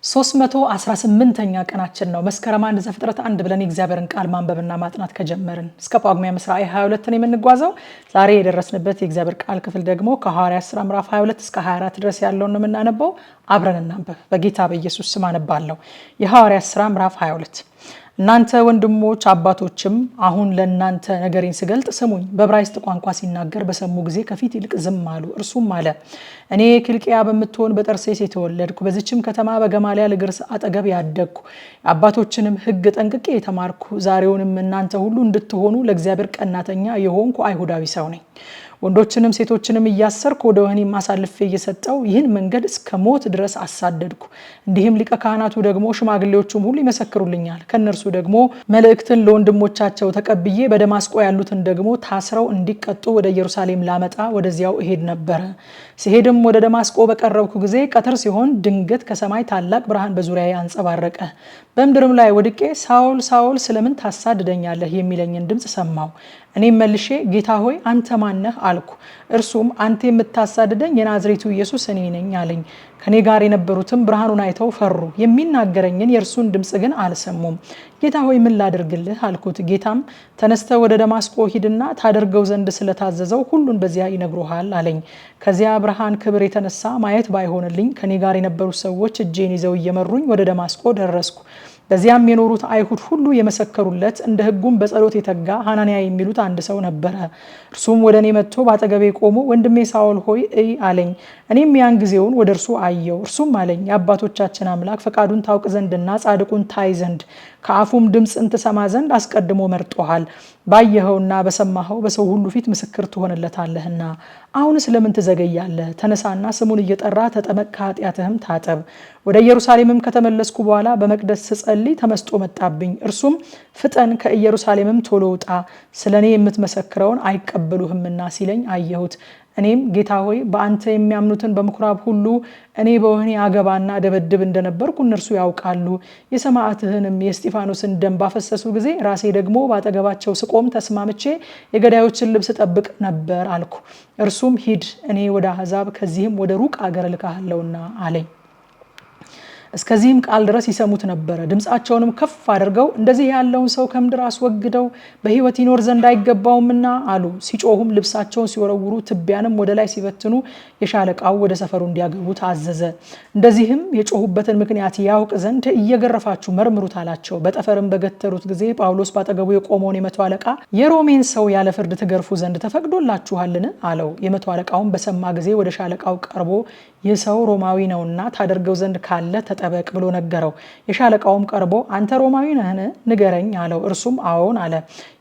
318ኛ ቀናችን ነው። መስከረም 1 ዘፍጥረት 1 ብለን የእግዚአብሔርን ቃል ማንበብና ማጥናት ከጀመርን እስከ ጳጉሜ ራዕይ 22 የምንጓዘው። ዛሬ የደረስንበት የእግዚአብሔር ቃል ክፍል ደግሞ ከሐዋርያት ሥራ ምዕራፍ 22 እስከ 24 ድረስ ያለውን ነው የምናነበው። አብረን እናንብብ። በጌታ በኢየሱስ ስም አነባለሁ። የሐዋርያት ሥራ ምዕራፍ 22 እናንተ ወንድሞች አባቶችም አሁን ለእናንተ ነገሬን ስገልጥ ስሙኝ። በዕብራይስጥ ቋንቋ ሲናገር በሰሙ ጊዜ ከፊት ይልቅ ዝም አሉ። እርሱም አለ፣ እኔ ኪልቅያ በምትሆን በጠርሴስ የተወለድኩ በዚችም ከተማ በገማልያል እግር አጠገብ ያደግኩ የአባቶችንም ሕግ ጠንቅቄ የተማርኩ ዛሬውንም እናንተ ሁሉ እንድትሆኑ ለእግዚአብሔር ቀናተኛ የሆንኩ አይሁዳዊ ሰው ነኝ። ወንዶችንም ሴቶችንም እያሰርኩ ወደ ወህኒም አሳልፌ እየሰጠው ይህን መንገድ እስከ ሞት ድረስ አሳደድኩ። እንዲህም ሊቀ ካህናቱ ደግሞ ሽማግሌዎቹም ሁሉ ይመሰክሩልኛል። ከነርሱ ደግሞ መልእክትን ለወንድሞቻቸው ተቀብዬ በደማስቆ ያሉትን ደግሞ ታስረው እንዲቀጡ ወደ ኢየሩሳሌም ላመጣ ወደዚያው እሄድ ነበረ። ሲሄድም ወደ ደማስቆ በቀረብኩ ጊዜ ቀትር ሲሆን ድንገት ከሰማይ ታላቅ ብርሃን በዙሪያዬ አንጸባረቀ። በምድርም ላይ ወድቄ ሳውል ሳውል ስለምን ታሳድደኛለህ የሚለኝን ድምፅ ሰማሁ። እኔም መልሼ ጌታ ሆይ አንተ ማን ነህ አልኩ። እርሱም አንተ የምታሳድደኝ የናዝሬቱ ኢየሱስ እኔ ነኝ አለኝ። ከኔ ጋር የነበሩትም ብርሃኑን አይተው ፈሩ፣ የሚናገረኝን የእርሱን ድምፅ ግን አልሰሙም። ጌታ ሆይ ምን ላድርግልህ አልኩት። ጌታም ተነስተ ወደ ደማስቆ ሂድና ታደርገው ዘንድ ስለታዘዘው ሁሉን በዚያ ይነግሩሃል አለኝ። ከዚያ ብርሃን ክብር የተነሳ ማየት ባይሆንልኝ ከኔ ጋር የነበሩት ሰዎች እጄን ይዘው እየመሩኝ ወደ ደማስቆ ደረስኩ። በዚያም የኖሩት አይሁድ ሁሉ የመሰከሩለት እንደ ሕጉም በጸሎት የተጋ ሐናንያ የሚሉት አንድ ሰው ነበረ። እርሱም ወደ እኔ መጥቶ ባጠገቤ ቆሞ ወንድሜ ሳውል ሆይ እይ አለኝ። እኔም ያን ጊዜውን ወደ እርሱ አየው። እርሱም አለኝ የአባቶቻችን አምላክ ፈቃዱን ታውቅ ዘንድና ጻድቁን ታይ ዘንድ ከአፉም ድምፅን ትሰማ ዘንድ አስቀድሞ መርጦሃል። ባየኸውና በሰማኸው በሰው ሁሉ ፊት ምስክር ትሆንለታለህና አሁን ስለምን ትዘገያለህ? ተነሳና ስሙን እየጠራ ተጠመቅ፣ ከኃጢአትህም ታጠብ። ወደ ኢየሩሳሌምም ከተመለስኩ በኋላ በመቅደስ ስጸልይ ተመስጦ መጣብኝ። እርሱም ፍጠን፣ ከኢየሩሳሌምም ቶሎ ውጣ፣ ስለ እኔ የምትመሰክረውን አይቀበሉህምና ሲለኝ አየሁት። እኔም ጌታ ሆይ በአንተ የሚያምኑትን በምኩራብ ሁሉ እኔ በወህኒ አገባና ደበድብ እንደነበርኩ እነርሱ ያውቃሉ። የሰማዕትህንም የእስጢፋኖስን ደም ባፈሰሱ ጊዜ ራሴ ደግሞ ባጠገባቸው ስቆም ተስማምቼ የገዳዮችን ልብስ ጠብቅ ነበር አልኩ። እርሱም ሂድ፣ እኔ ወደ አሕዛብ ከዚህም ወደ ሩቅ አገር ልካለሁና አለኝ። እስከዚህም ቃል ድረስ ይሰሙት ነበረ። ድምፃቸውንም ከፍ አድርገው እንደዚህ ያለውን ሰው ከምድር አስወግደው በሕይወት ይኖር ዘንድ አይገባውምና አሉ። ሲጮሁም ልብሳቸውን ሲወረውሩ ትቢያንም ወደ ላይ ሲበትኑ የሻለቃው ወደ ሰፈሩ እንዲያገቡት አዘዘ። እንደዚህም የጮሁበትን ምክንያት ያውቅ ዘንድ እየገረፋችሁ መርምሩት አላቸው። በጠፈርም በገተሩት ጊዜ ጳውሎስ ባጠገቡ የቆመውን የመቶ አለቃ የሮሜን ሰው ያለ ፍርድ ትገርፉ ዘንድ ተፈቅዶላችኋልን? አለው። የመቶ አለቃውን በሰማ ጊዜ ወደ ሻለቃው ቀርቦ ይህ ሰው ሮማዊ ነውና ታደርገው ዘንድ ካለ ተጠበቅ ብሎ ነገረው። የሻለቃውም ቀርቦ አንተ ሮማዊ ነህን? ንገረኝ አለው። እርሱም አዎን አለ።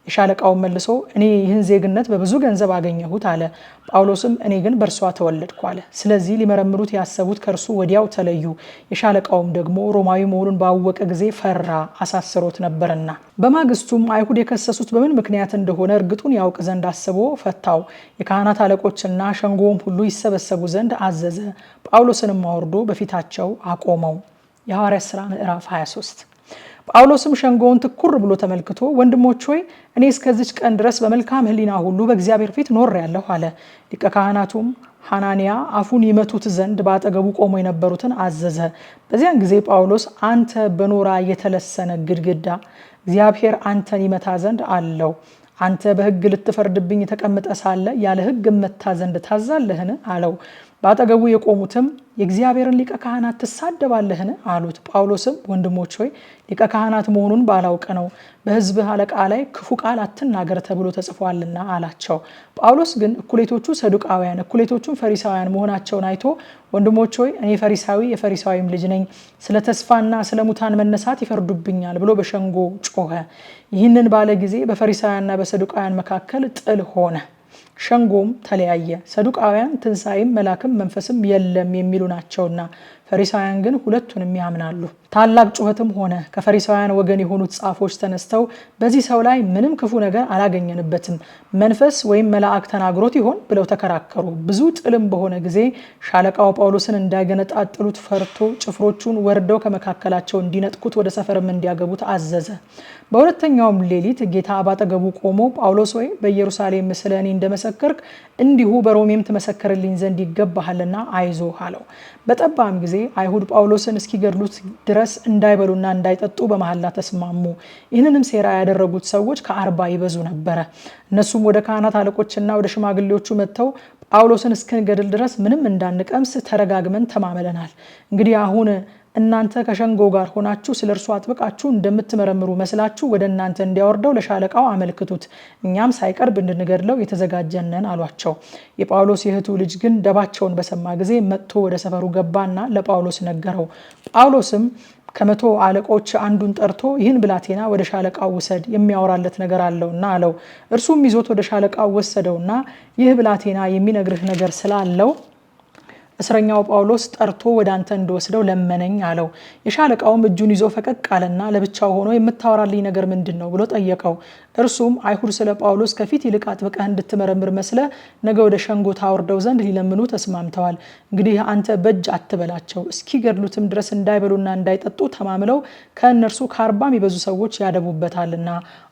የሻለቃውን መልሶ እኔ ይህን ዜግነት በብዙ ገንዘብ አገኘሁት አለ። ጳውሎስም እኔ ግን በእርሷ ተወለድኩ አለ። ስለዚህ ሊመረምሩት ያሰቡት ከእርሱ ወዲያው ተለዩ። የሻለቃውም ደግሞ ሮማዊ መሆኑን ባወቀ ጊዜ ፈራ፣ አሳስሮት ነበርና። በማግስቱም አይሁድ የከሰሱት በምን ምክንያት እንደሆነ እርግጡን ያውቅ ዘንድ አስቦ ፈታው። የካህናት አለቆችና ሸንጎም ሁሉ ይሰበሰቡ ዘንድ አዘዘ። ጳውሎስንም አውርዶ በፊታቸው አቆመው። የሐዋርያት ሥራ ምዕራፍ 23 ጳውሎስም ሸንጎውን ትኩር ብሎ ተመልክቶ ወንድሞች ሆይ እኔ እስከዚች ቀን ድረስ በመልካም ሕሊና ሁሉ በእግዚአብሔር ፊት ኖሬአለሁ አለ። ሊቀ ካህናቱም ሐናንያ አፉን ይመቱት ዘንድ ባጠገቡ ቆሞ የነበሩትን አዘዘ። በዚያን ጊዜ ጳውሎስ አንተ በኖራ የተለሰነ ግድግዳ እግዚአብሔር አንተን ይመታ ዘንድ አለው። አንተ በሕግ ልትፈርድብኝ ተቀምጠ ሳለ ያለ ሕግ እመታ ዘንድ ታዛለህን? አለው። ባጠገቡ የቆሙትም የእግዚአብሔርን ሊቀ ካህናት ትሳደባለህን? አሉት። ጳውሎስም ወንድሞች ሆይ ሊቀ ካህናት መሆኑን ባላውቅ ነው፣ በሕዝብህ አለቃ ላይ ክፉ ቃል አትናገር ተብሎ ተጽፏልና አላቸው። ጳውሎስ ግን እኩሌቶቹ ሰዱቃውያን እኩሌቶቹም ፈሪሳውያን መሆናቸውን አይቶ ወንድሞች ሆይ እኔ ፈሪሳዊ የፈሪሳዊም ልጅ ነኝ፣ ስለ ተስፋና ስለ ሙታን መነሳት ይፈርዱብኛል ብሎ በሸንጎ ጮኸ። ይህንን ባለ ጊዜ በፈሪሳውያንና በሰዱቃውያን መካከል ጥል ሆነ። ሸንጎም ተለያየ። ሰዱቃውያን ትንሣኤም መላክም መንፈስም የለም የሚሉ ናቸውና፣ ፈሪሳውያን ግን ሁለቱንም ያምናሉ። ታላቅ ጩኸትም ሆነ። ከፈሪሳውያን ወገን የሆኑት ጻፎች ተነስተው በዚህ ሰው ላይ ምንም ክፉ ነገር አላገኘንበትም፣ መንፈስ ወይም መልአክ ተናግሮት ይሆን ብለው ተከራከሩ። ብዙ ጥልም በሆነ ጊዜ ሻለቃው ጳውሎስን እንዳይገነጣጥሉት ፈርቶ ጭፍሮቹን ወርደው ከመካከላቸው እንዲነጥቁት ወደ ሰፈርም እንዲያገቡት አዘዘ። በሁለተኛውም ሌሊት ጌታ ባጠገቡ ቆሞ ጳውሎስ ሆይ በኢየሩሳሌም ስለ እኔ እንደመሰከርክ እንዲሁ በሮሜም ትመሰክርልኝ ዘንድ ይገባሃልና አይዞህ አለው። በጠባም ጊዜ አይሁድ ጳውሎስን እስኪገድሉት ድረስ እንዳይበሉና እንዳይጠጡ በመሐላ ተስማሙ። ይህንንም ሴራ ያደረጉት ሰዎች ከ40 ይበዙ ነበር። እነሱም ወደ ካህናት አለቆችና ወደ ሽማግሌዎቹ መጥተው ጳውሎስን እስክንገድል ድረስ ምንም እንዳንቀምስ ተረጋግመን ተማመለናል። እንግዲህ አሁን እናንተ ከሸንጎ ጋር ሆናችሁ ስለርሱ አጥብቃችሁ እንደምትመረምሩ መስላችሁ ወደ እናንተ እንዲያወርደው ለሻለቃው አመልክቱት፣ እኛም ሳይቀርብ እንድንገድለው የተዘጋጀነን አሏቸው። የጳውሎስ የእህቱ ልጅ ግን ደባቸውን በሰማ ጊዜ መጥቶ ወደ ሰፈሩ ገባና ለጳውሎስ ነገረው። ጳውሎስም ከመቶ አለቆች አንዱን ጠርቶ ይህን ብላቴና ወደ ሻለቃው ውሰድ፣ የሚያወራለት ነገር አለውና አለው። እርሱም ይዞት ወደ ሻለቃው ወሰደውና ይህ ብላቴና የሚነግርህ ነገር ስላለው እስረኛው ጳውሎስ ጠርቶ ወደ አንተ እንደወስደው ለመነኝ አለው። የሻለቃውም እጁን ይዞ ፈቀቅ አለና ለብቻው ሆኖ የምታወራልኝ ነገር ምንድነው ብሎ ጠየቀው። እርሱም አይሁድ ስለ ጳውሎስ ከፊት ይልቅ አጥብቀህ እንድትመረምር መስለ ነገ ወደ ሸንጎ ታወርደው ዘንድ ሊለምኑ ተስማምተዋል። እንግዲህ አንተ በእጅ አትበላቸው፣ እስኪገድሉትም ድረስ እንዳይበሉና እንዳይጠጡ ተማምለው ከእነርሱ ከ40 የሚበዙ ሰዎች ያደቡበታልና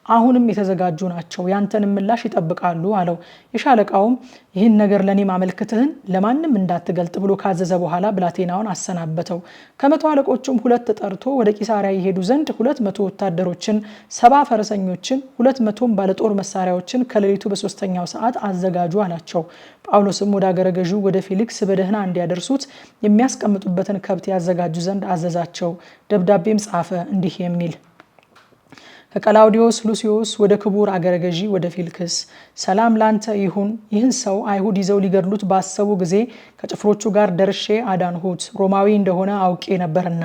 አሁንም የተዘጋጁ ናቸው፣ ያንተንም ምላሽ ይጠብቃሉ አለው። የሻለቃውም ይህን ነገር ለኔ ማመልከትህን ለማንም እንዳትገልጥ ብሎ ካዘዘ በኋላ ብላቴናውን አሰናበተው። ከመቶ አለቆቹም 2 ጠርቶ ወደ ቂሳሪያ ይሄዱ ዘንድ 200 ወታደሮችን፣ 70 ፈረሰኞችን፣ 200 ባለጦር መሳሪያዎችን ከሌሊቱ በ3ኛው ሰዓት አዘጋጁ አላቸው። ጳውሎስም ወደ አገረ ገዢው ወደ ፊሊክስ በደህና እንዲያደርሱት የሚያስቀምጡበትን ከብት ያዘጋጁ ዘንድ አዘዛቸው። ደብዳቤም ጻፈ እንዲህ የሚል ከቀላውዲዮስ ሉሲዮስ ወደ ክቡር አገረ ገዢ ወደ ፊልክስ ሰላም ላንተ ይሁን። ይህን ሰው አይሁድ ይዘው ሊገድሉት ባሰቡ ጊዜ ከጭፍሮቹ ጋር ደርሼ አዳንሁት፣ ሮማዊ እንደሆነ አውቄ ነበርና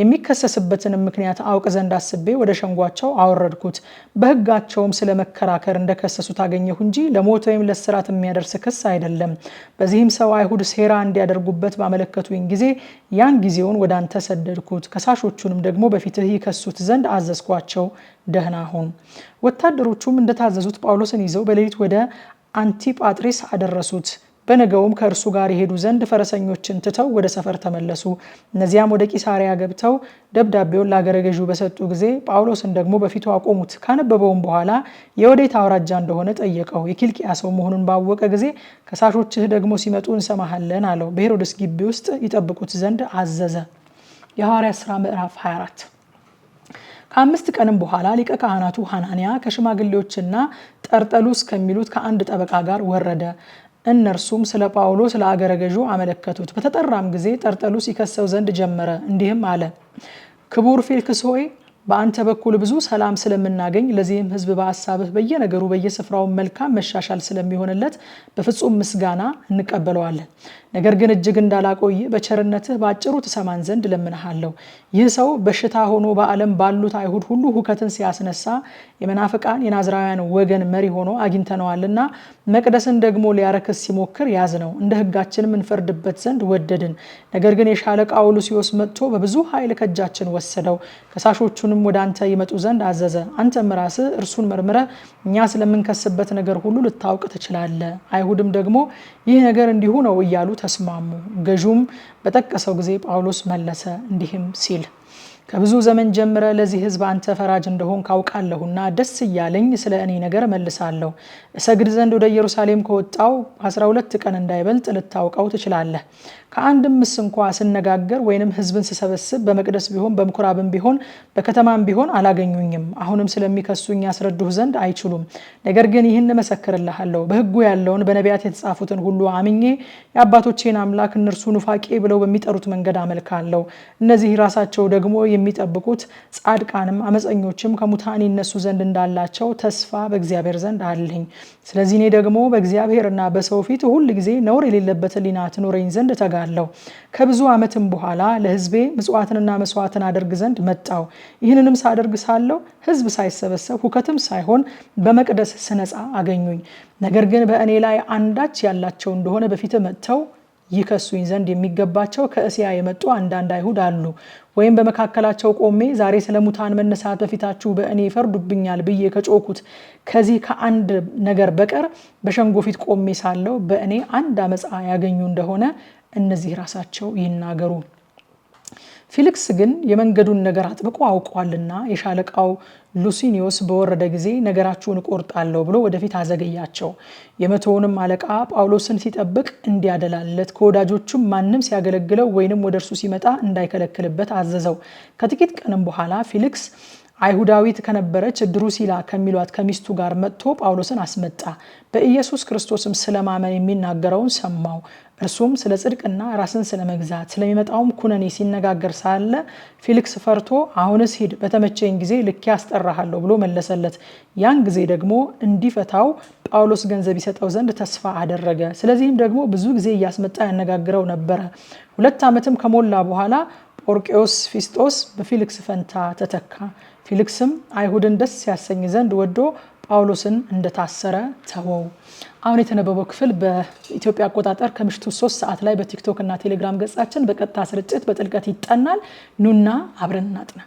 የሚከሰስበትን ምክንያት አውቅ ዘንድ አስቤ ወደ ሸንጓቸው አወረድኩት። በሕጋቸውም ስለመከራከር እንደከሰሱት አገኘሁ እንጂ ለሞት ወይም ለእስራት የሚያደርስ ክስ አይደለም። በዚህም ሰው አይሁድ ሴራ እንዲያደርጉበት ባመለከቱኝ ጊዜ ያን ጊዜውን ወደ አንተ ሰደድኩት። ከሳሾቹንም ደግሞ በፊትህ ይከሱት ዘንድ አዘዝኳቸው። ደህና ሁን። ወታደሮቹም እንደታዘዙት ጳውሎስን ይዘው በሌሊት ወደ አንቲጳጥሪስ አደረሱት። በነገውም ከእርሱ ጋር ይሄዱ ዘንድ ፈረሰኞችን ትተው ወደ ሰፈር ተመለሱ። እነዚያም ወደ ቂሳሪያ ገብተው ደብዳቤውን ለአገረ ገዢው በሰጡ ጊዜ ጳውሎስን ደግሞ በፊቱ አቆሙት። ካነበበውም በኋላ የወዴት አውራጃ እንደሆነ ጠየቀው። የኪልቅያ ሰው መሆኑን ባወቀ ጊዜ ከሳሾችህ ደግሞ ሲመጡ እንሰማሃለን አለው። በሄሮድስ ግቢ ውስጥ ይጠብቁት ዘንድ አዘዘ። የሐዋርያት ሥራ ምዕራፍ 24 ከ5 ቀንም በኋላ ሊቀ ካህናቱ ሐናንያ ከሽማግሌዎችና ጠርጠሉስ ከሚሉት ከአንድ ጠበቃ ጋር ወረደ። እነርሱም ስለ ጳውሎስ ለአገረ ገዢው አመለከቱት። በተጠራም ጊዜ ጠርጠሉስ ይከሰው ዘንድ ጀመረ። እንዲህም አለ፣ ክቡር ፊልክስ ሆይ በአንተ በኩል ብዙ ሰላም ስለምናገኝ ለዚህም ሕዝብ በሐሳብህ በየነገሩ በየስፍራው መልካም መሻሻል ስለሚሆንለት በፍጹም ምስጋና እንቀበለዋለን። ነገር ግን እጅግ እንዳላቆይ በቸርነትህ ባጭሩ ትሰማን ዘንድ ለምንሃለሁ። ይህ ሰው በሽታ ሆኖ በዓለም ባሉት አይሁድ ሁሉ ሁከትን ሲያስነሳ የመናፍቃን የናዝራውያን ወገን መሪ ሆኖ አግኝተነዋልና መቅደስን ደግሞ ሊያረክስ ሲሞክር ያዝነው፣ እንደ ሕጋችንም እንፈርድበት ዘንድ ወደድን። ነገር ግን የሻለቃው ሉሲዮስ መጥቶ በብዙ ኃይል ከእጃችን ወሰደው። ከሳሾቹንም ወደ አንተ ይመጡ ዘንድ አዘዘ። አንተም ራስህ እርሱን መርምረህ እኛ ስለምንከስበት ነገር ሁሉ ልታውቅ ትችላለህ። አይሁድም ደግሞ ይህ ነገር እንዲሁ ነው እያሉ ተስማሙ። ገዡም በጠቀሰው ጊዜ ጳውሎስ መለሰ እንዲህም ሲል ከብዙ ዘመን ጀምረ ለዚህ ሕዝብ አንተ ፈራጅ እንደሆን ካውቃለሁና ደስ እያለኝ ስለ እኔ ነገር መልሳለሁ። እሰግድ ዘንድ ወደ ኢየሩሳሌም ከወጣው 12 ቀን እንዳይበልጥ ልታውቀው ትችላለህ። ከአንድም ምስ እንኳ ስነጋገር ወይንም ሕዝብን ስሰበስብ በመቅደስ ቢሆን በምኩራብም ቢሆን በከተማም ቢሆን አላገኙኝም። አሁንም ስለሚከሱኝ ያስረዱህ ዘንድ አይችሉም። ነገር ግን ይህን እመሰክርልሃለሁ፣ በሕጉ ያለውን በነቢያት የተጻፉትን ሁሉ አምኜ የአባቶቼን አምላክ እነርሱ ኑፋቄ ብለው በሚጠሩት መንገድ አመልካለሁ። እነዚህ ራሳቸው ደግሞ የሚጠብቁት ጻድቃንም አመፀኞችም ከሙታን ይነሱ ዘንድ እንዳላቸው ተስፋ በእግዚአብሔር ዘንድ አለኝ። ስለዚህ እኔ ደግሞ በእግዚአብሔርና በሰው ፊት ሁል ጊዜ ነውር የሌለበት ሕሊና ትኖረኝ ዘንድ ተጋለሁ። ከብዙ ዓመትም በኋላ ለሕዝቤ ምጽዋትንና መስዋዕትን አደርግ ዘንድ መጣው። ይህንንም ሳደርግ ሳለሁ ሕዝብ ሳይሰበሰብ ሁከትም ሳይሆን በመቅደስ ስነጻ አገኙኝ። ነገር ግን በእኔ ላይ አንዳች ያላቸው እንደሆነ በፊት መጥተው ይከሱኝ ዘንድ የሚገባቸው ከእስያ የመጡ አንዳንድ አይሁድ አሉ። ወይም በመካከላቸው ቆሜ ዛሬ ስለ ሙታን መነሳት በፊታችሁ በእኔ ይፈርዱብኛል ብዬ ከጮኩት ከዚህ ከአንድ ነገር በቀር በሸንጎ ፊት ቆሜ ሳለሁ በእኔ አንድ አመፃ ያገኙ እንደሆነ እነዚህ ራሳቸው ይናገሩ። ፊሊክስ ግን የመንገዱን ነገር አጥብቆ አውቋልና የሻለቃው ሉሲኒዮስ በወረደ ጊዜ ነገራችሁን እቆርጣለሁ ብሎ ወደፊት አዘገያቸው። የመቶውንም አለቃ ጳውሎስን ሲጠብቅ እንዲያደላለት ከወዳጆቹም ማንም ሲያገለግለው ወይንም ወደ እርሱ ሲመጣ እንዳይከለክልበት አዘዘው። ከጥቂት ቀንም በኋላ ፊሊክስ አይሁዳዊት ከነበረች ድሩሲላ ከሚሏት ከሚስቱ ጋር መጥቶ ጳውሎስን አስመጣ። በኢየሱስ ክርስቶስም ስለማመን የሚናገረውን ሰማው። እርሱም ስለ ጽድቅና ራስን ስለመግዛት ስለሚመጣውም ኩነኔ ሲነጋገር ሳለ ፊሊክስ ፈርቶ አሁንስ ሂድ፣ በተመቸኝ ጊዜ ልኬ አስጠራሃለሁ ብሎ መለሰለት። ያን ጊዜ ደግሞ እንዲፈታው ጳውሎስ ገንዘብ ይሰጠው ዘንድ ተስፋ አደረገ። ስለዚህም ደግሞ ብዙ ጊዜ እያስመጣ ያነጋግረው ነበረ። 2 ዓመትም ከሞላ በኋላ ጶርቄዎስ ፊስጦስ በፊሊክስ ፈንታ ተተካ። ፊሊክስም አይሁድን ደስ ያሰኝ ዘንድ ወዶ ጳውሎስን እንደታሰረ ተወው። አሁን የተነበበው ክፍል በኢትዮጵያ አቆጣጠር ከምሽቱ 3 ሰዓት ላይ በቲክቶክ እና ቴሌግራም ገጻችን በቀጥታ ስርጭት በጥልቀት ይጠናል። ኑና አብረን እናጥና።